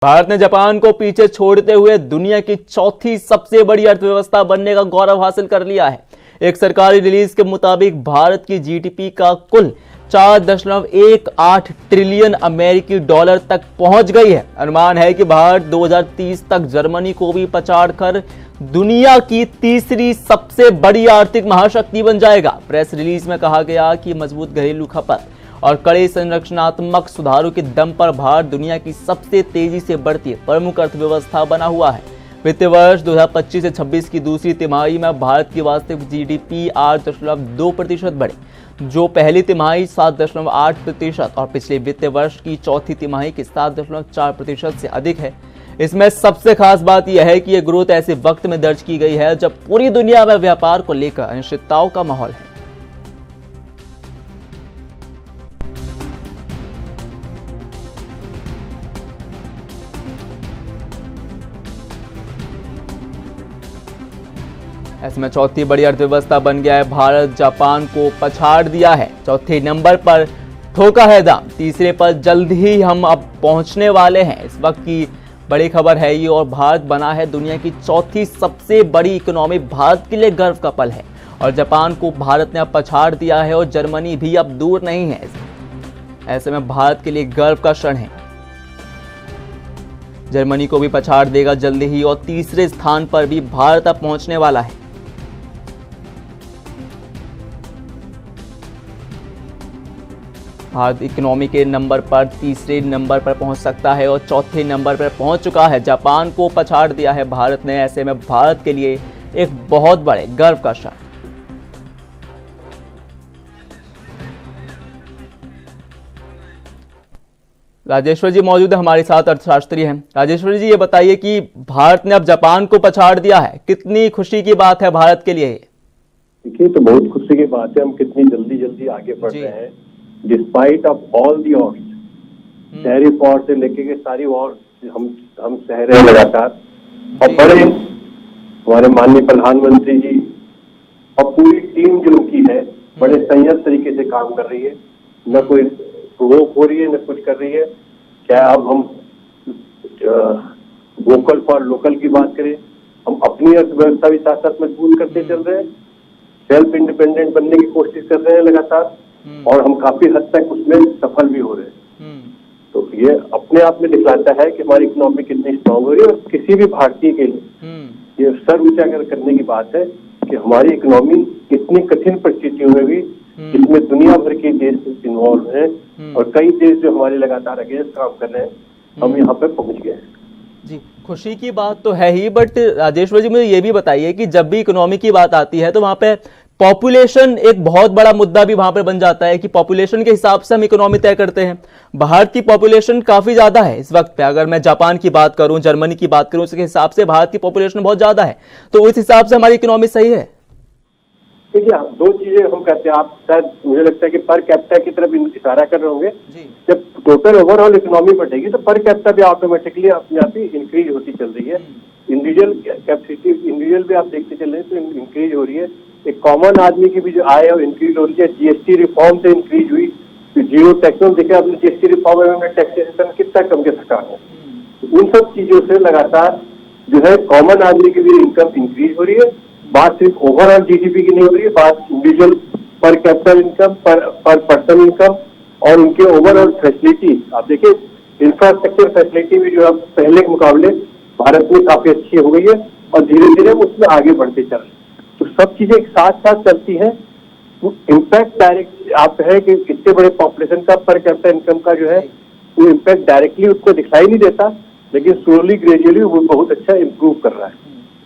भारत ने जापान को पीछे छोड़ते हुए दुनिया की चौथी सबसे बड़ी अर्थव्यवस्था बनने का गौरव हासिल कर लिया है। एक सरकारी रिलीज के मुताबिक भारत की जीडीपी का कुल 4.18 ट्रिलियन अमेरिकी डॉलर तक पहुंच गई है। अनुमान है कि भारत 2030 तक जर्मनी को भी पछाड़कर दुनिया की तीसरी सबसे बड़ी आर्थिक महाशक्ति बन जाएगा। प्रेस रिलीज में कहा गया कि मजबूत घरेलू खपत और कड़े संरचनात्मक सुधारों के दम पर भारत दुनिया की सबसे तेजी से बढ़ती प्रमुख अर्थव्यवस्था बना हुआ है। वित्तीय वर्ष 2025 से 26 की दूसरी तिमाही में भारत की वास्तविक जीडीपी 8.2% बढ़ी, जो पहली तिमाही 7.8% और पिछले वित्तीय वर्ष की चौथी तिमाही के 7.4% से अधिक है। इसमें सबसे खास बात यह है कि यह ग्रोथ ऐसे वक्त में दर्ज की गई है जब पूरी दुनिया में व्यापार को लेकर अनिश्चितताओं का माहौल है। ऐसे में चौथी बड़ी अर्थव्यवस्था बन गया है भारत। जापान को पछाड़ दिया है, चौथे नंबर पर ठोका है दाम, तीसरे पर जल्द ही हम अब पहुंचने वाले हैं। इस वक्त की बड़ी खबर है ये, और भारत बना है दुनिया की चौथी सबसे बड़ी इकोनॉमी। भारत के लिए गर्व का पल है और जापान को भारत ने अब पछाड़ दिया है और जर्मनी भी अब दूर नहीं है। ऐसे में भारत के लिए गर्व का क्षण है। जर्मनी को भी पछाड़ देगा जल्दी ही और तीसरे स्थान पर भी भारत अब पहुंचने वाला है। भारत इकोनॉमी के नंबर पर तीसरे नंबर पर पहुंच सकता है और चौथे नंबर पर पहुंच चुका है। जापान को पछाड़ दिया है भारत ने। ऐसे में भारत के लिए एक बहुत बड़े गर्व का क्षण। राजेश्वर जी मौजूद है हमारे साथ, अर्थशास्त्री हैं। राजेश्वर जी, ये बताइए कि भारत ने अब जापान को पछाड़ दिया है, कितनी खुशी की बात है भारत के लिए? देखिए, तो बहुत खुशी की बात है। हम कितनी जल्दी आगे बढ़ रहे हैं despite of all the Wars. Tariff war से लेके के सारी वॉर हम सह रहे हैं लगातार। और बड़े हमारे माननीय प्रधानमंत्री जी और पूरी टीम जो उनकी है बड़े संयत तरीके से काम कर रही है। न कोई रोक हो रही है, न कुछ कर रही है। क्या अब हम वोकल फॉर लोकल की बात करें, हम अपनी अर्थव्यवस्था भी साथ साथ मजबूत करते चल रहे हैं, सेल्फ इंडिपेंडेंट बनने की कोशिश कर रहे हैं लगातार, और हम काफी हद तक उसमें सफल भी हो रहे हैं। तो ये अपने आप में दिखलाता है कि हमारी इकोनॉमी कितनी स्ट्रांग हो रही है। और किसी भी भारतीय के लिए ये सर्व उजागर करने की बात है कि हमारी इकोनॉमी कितनी कठिन परिस्थितियों में भी, जिसमें दुनिया भर के देश इन्वॉल्व हैं और कई देश जो हमारे लगातार अगेंस्ट काम कर रहे हैं, हम यहाँ पे पहुंच गए हैं। जी, खुशी की बात तो है ही, बट राजेश्वर जी मुझे ये भी बताइए कि जब भी इकोनॉमी की बात आती है तो वहां पे पॉपुलेशन एक बहुत बड़ा मुद्दा भी वहां पर बन जाता है कि पॉपुलेशन के हिसाब से हम इकोनॉमी तय करते हैं। भारत की पॉपुलेशन काफी ज्यादा है इस वक्त पे। अगर मैं जापान की बात करूं, जर्मनी की बात करूं, उसके हिसाब से भारत की पॉपुलेशन बहुत ज्यादा है, तो उस हिसाब से हमारी इकोनॉमी सही है। देखिए, दो चीजें हम कहते हैं, आप शायद मुझे लगता है कि पर कैपिटा की तरफ इशारा कर रहे होंगे। जब टोटल ओवरऑल इकोनॉमी बढ़ेगी तो पर कैपिटा भी ऑटोमेटिकली अपने आप ही इंक्रीज होती चल रही है। इंडिविजुअल कैपेसिटी इंडिविजुअल भी आप देखते चल रहे हैं तो इंक्रीज हो रही है। एक कॉमन आदमी की भी जो आय है वो इंक्रीज हो रही है। जीएसटी रिफॉर्म से इंक्रीज हुई, तो जीरो टैक्स में देखिए आपने जीएसटी रिफॉर्म में टैक्सेशन कितना कम कर सका है। उन सब चीजों से लगातार जो है कॉमन आदमी की भी इनकम इंक्रीज हो रही है। बात सिर्फ ओवरऑल जीडीपी की नहीं हो रही है, बात इंडिविजुअल पर कैपिटल इनकम, पर पर्सन इनकम और उनके ओवरऑल फैसिलिटी। आप देखिए, इंफ्रास्ट्रक्चर फैसिलिटी भी जो है पहले के मुकाबले भारत में काफी अच्छी हो गई है और धीरे धीरे उसमें आगे बढ़ते चल रहे हैं। तो सब चीजें एक साथ साथ चलती हैं। इम्पैक्ट डायरेक्ट आप है कि इतने बड़े पॉपुलेशन का पर कैपिटल इनकम का जो है वो इम्पैक्ट डायरेक्टली उसको दिखाई नहीं देता, लेकिन स्लोली ग्रेजुअली वो बहुत अच्छा इम्प्रूव कर रहा है।